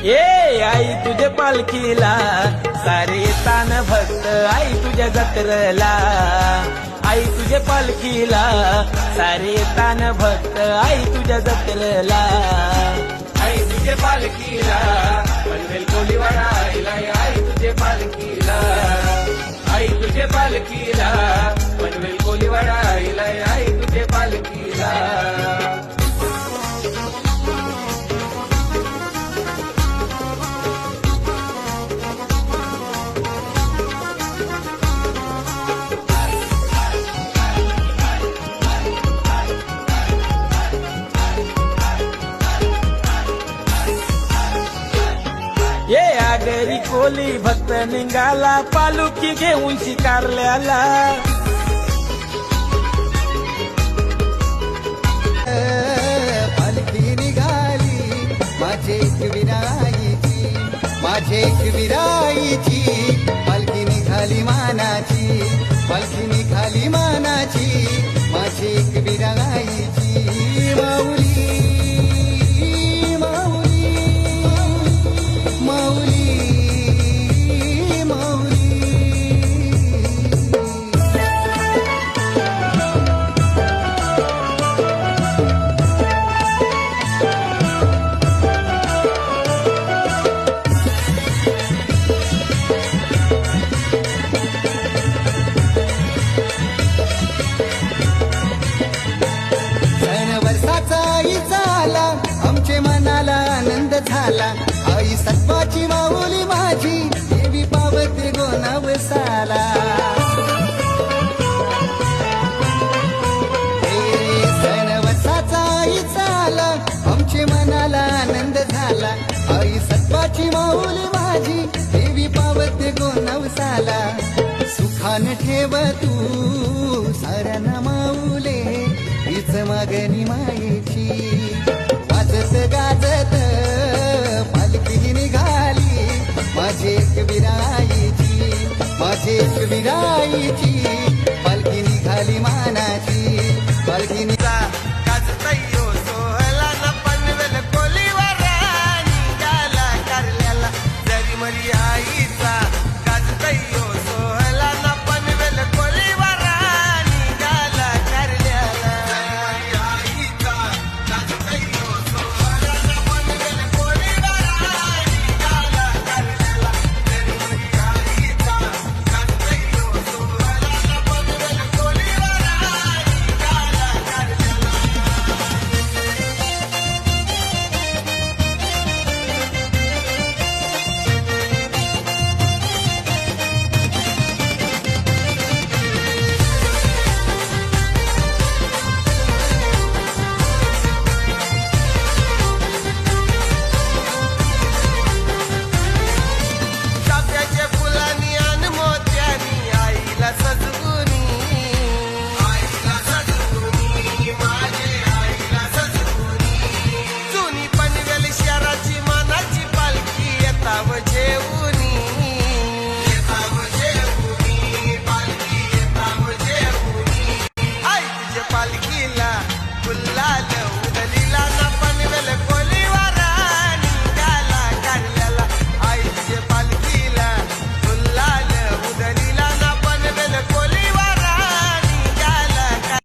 ये आई तुझे पालखीला सारे तान भक्त आई तुझ्या जत्रला आई तुझे पालखीला सारे तान भक्त आई तुझ्या जत्रला आई तुझे पालखीला पनवेल कोलीवाडा आई तुझे पालखीला आई तुझे पालखीला पनवेल कोलीवाडा आई तुझे पालखीला ये आगरी कोली भक्त निघाला पालुकी घेऊन शिकारल्याला पालखी निघाली माझे एक विराईची पालखी निघाली मानाची पालखी निघाली मानाची माझी एक विराईची माऊली आमचे मनाला आनंद झाला आई सत्वाची माऊली माझी देवी पावते गोनावसाला सण वसाचा आई चाला आमचे मनाला आनंद झाला आई सत्वाची माऊली माझी देवी पावते गोनावसाला सुखान ठेव तू साऱ्यांना माऊले हीच मागणी मायेची वाजत गाजत पालखी निघाली माझी एक विराईची पालखी निघाली मानाची पालखी